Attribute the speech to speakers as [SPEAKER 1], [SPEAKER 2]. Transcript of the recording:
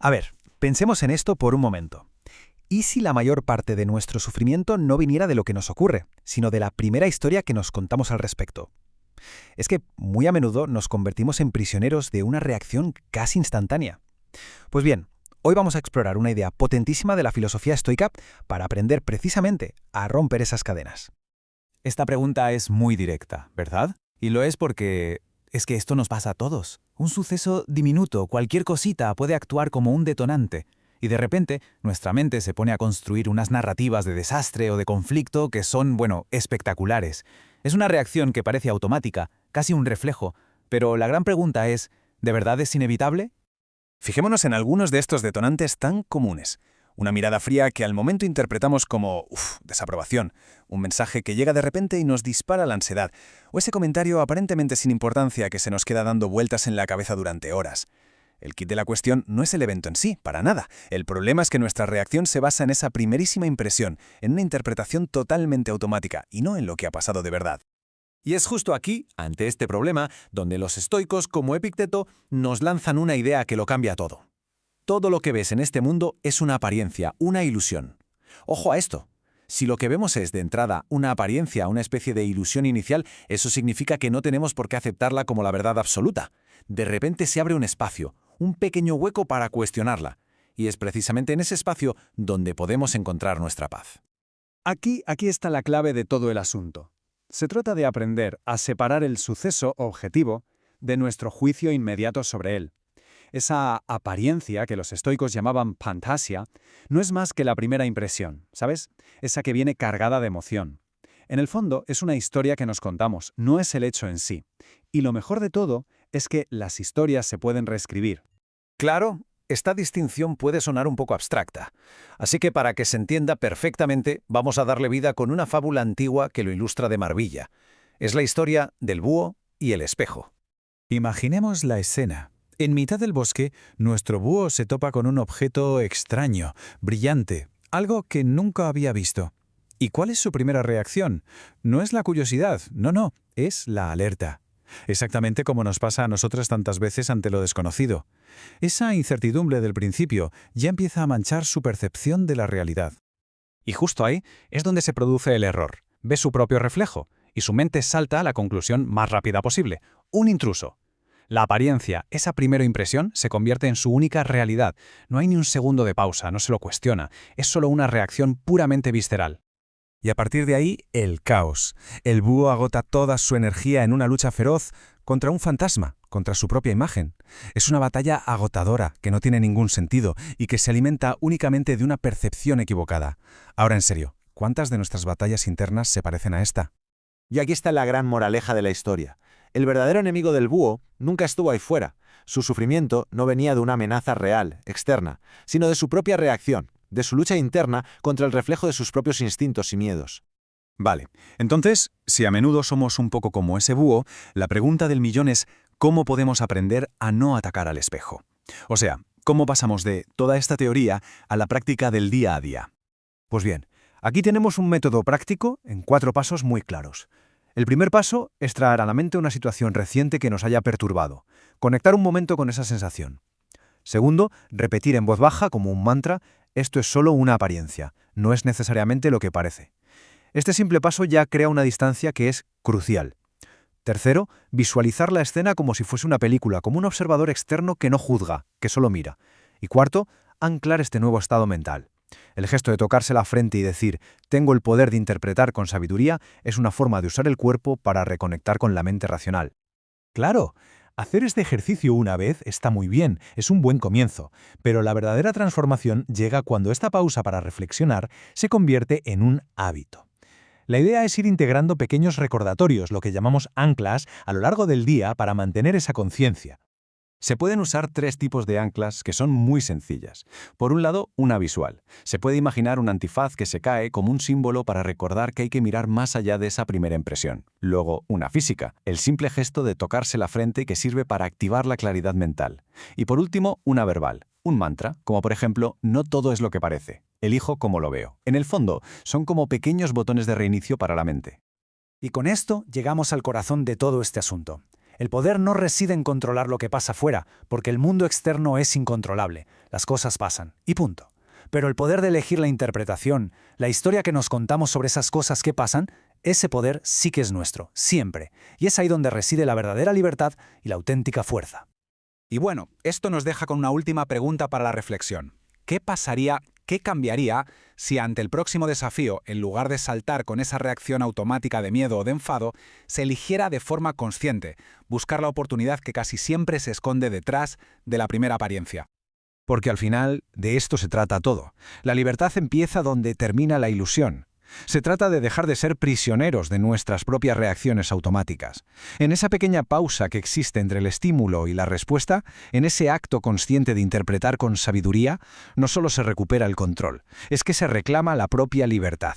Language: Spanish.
[SPEAKER 1] A ver, pensemos en esto por un momento. ¿Y si la mayor parte de nuestro sufrimiento no viniera de lo que nos ocurre, sino de la primera historia que nos contamos al respecto? Es que muy a menudo nos convertimos en prisioneros de una reacción casi instantánea. Pues bien, hoy vamos a explorar una idea potentísima de la filosofía estoica para aprender precisamente a romper esas cadenas.
[SPEAKER 2] Esta pregunta es muy directa, ¿verdad? Y lo es porque es que esto nos pasa a todos. Un suceso diminuto, cualquier cosita, puede actuar como un detonante. Y de repente, nuestra mente se pone a construir unas narrativas de desastre o de conflicto que son, espectaculares. Es una reacción que parece automática, casi un reflejo. Pero la gran pregunta es, ¿de verdad es inevitable?
[SPEAKER 1] Fijémonos en algunos de estos detonantes tan comunes. Una mirada fría que al momento interpretamos como desaprobación, un mensaje que llega de repente y nos dispara la ansiedad, o ese comentario aparentemente sin importancia que se nos queda dando vueltas en la cabeza durante horas. El kit de la cuestión no es el evento en sí, para nada. El problema es que nuestra reacción se basa en esa primerísima impresión, en una interpretación totalmente automática, y no en lo que ha pasado de verdad.
[SPEAKER 2] Y es justo aquí, ante este problema, donde los estoicos, como Epicteto, nos lanzan una idea que lo cambia todo. Todo lo que ves en este mundo es una apariencia, una ilusión. Ojo a esto. Si lo que vemos es, de entrada, una apariencia, una especie de ilusión inicial, eso significa que no tenemos por qué aceptarla como la verdad absoluta. De repente se abre un espacio, un pequeño hueco para cuestionarla. Y es precisamente en ese espacio donde podemos encontrar nuestra paz.
[SPEAKER 3] Aquí está la clave de todo el asunto. Se trata de aprender a separar el suceso objetivo de nuestro juicio inmediato sobre él. Esa apariencia que los estoicos llamaban pantasia no es más que la primera impresión, ¿sabes? Esa que viene cargada de emoción. En el fondo es una historia que nos contamos, no es el hecho en sí. Y lo mejor de todo es que las historias se pueden reescribir.
[SPEAKER 1] Claro, esta distinción puede sonar un poco abstracta, así que para que se entienda perfectamente vamos a darle vida con una fábula antigua que lo ilustra de maravilla. Es la historia del búho y el espejo.
[SPEAKER 2] Imaginemos la escena. En mitad del bosque, nuestro búho se topa con un objeto extraño, brillante, algo que nunca había visto. ¿Y cuál es su primera reacción? No es la curiosidad, no, es la alerta. Exactamente como nos pasa a nosotras tantas veces ante lo desconocido. Esa incertidumbre del principio ya empieza a manchar su percepción de la realidad.
[SPEAKER 4] Y justo ahí es donde se produce el error. Ve su propio reflejo y su mente salta a la conclusión más rápida posible. Un intruso. La apariencia, esa primera impresión, se convierte en su única realidad. No hay ni un segundo de pausa, no se lo cuestiona. Es solo una reacción puramente visceral.
[SPEAKER 5] Y a partir de ahí, el caos. El búho agota toda su energía en una lucha feroz contra un fantasma, contra su propia imagen. Es una batalla agotadora, que no tiene ningún sentido y que se alimenta únicamente de una percepción equivocada. Ahora, en serio, ¿cuántas de nuestras batallas internas se parecen a esta?
[SPEAKER 6] Y aquí está la gran moraleja de la historia. El verdadero enemigo del búho nunca estuvo ahí fuera. Su sufrimiento no venía de una amenaza real, externa, sino de su propia reacción, de su lucha interna contra el reflejo de sus propios instintos y miedos.
[SPEAKER 5] Vale, entonces, si a menudo somos un poco como ese búho, la pregunta del millón es ¿cómo podemos aprender a no atacar al espejo? O sea, ¿cómo pasamos de toda esta teoría a la práctica del día a día?
[SPEAKER 7] Pues bien, aquí tenemos un método práctico en 4 pasos muy claros. El primer paso es traer a la mente una situación reciente que nos haya perturbado, conectar un momento con esa sensación. Segundo, repetir en voz baja como un mantra, esto es solo una apariencia, no es necesariamente lo que parece. Este simple paso ya crea una distancia que es crucial. Tercero, visualizar la escena como si fuese una película, como un observador externo que no juzga, que solo mira. Y cuarto, anclar este nuevo estado mental. El gesto de tocarse la frente y decir «tengo el poder de interpretar con sabiduría» es una forma de usar el cuerpo para reconectar con la mente racional.
[SPEAKER 4] Claro, hacer este ejercicio una vez está muy bien, es un buen comienzo, pero la verdadera transformación llega cuando esta pausa para reflexionar se convierte en un hábito. La idea es ir integrando pequeños recordatorios, lo que llamamos anclas, a lo largo del día para mantener esa conciencia.
[SPEAKER 5] Se pueden usar 3 tipos de anclas que son muy sencillas. Por un lado, una visual. Se puede imaginar un antifaz que se cae como un símbolo para recordar que hay que mirar más allá de esa primera impresión. Luego, una física, el simple gesto de tocarse la frente que sirve para activar la claridad mental. Y por último, una verbal, un mantra, como por ejemplo, no todo es lo que parece, elijo cómo lo veo. En el fondo, son como pequeños botones de reinicio para la mente.
[SPEAKER 3] Y con esto llegamos al corazón de todo este asunto. El poder no reside en controlar lo que pasa fuera, porque el mundo externo es incontrolable. Las cosas pasan, y punto. Pero el poder de elegir la interpretación, la historia que nos contamos sobre esas cosas que pasan, ese poder sí que es nuestro, siempre. Y es ahí donde reside la verdadera libertad y la auténtica fuerza.
[SPEAKER 2] Y bueno, esto nos deja con una última pregunta para la reflexión. ¿Qué pasaría, qué cambiaría si ante el próximo desafío, en lugar de saltar con esa reacción automática de miedo o de enfado, se eligiera de forma consciente, buscar la oportunidad que casi siempre se esconde detrás de la primera apariencia?
[SPEAKER 5] Porque al final, de esto se trata todo. La libertad empieza donde termina la ilusión. Se trata de dejar de ser prisioneros de nuestras propias reacciones automáticas. En esa pequeña pausa que existe entre el estímulo y la respuesta, en ese acto consciente de interpretar con sabiduría, no solo se recupera el control, es que se reclama la propia libertad.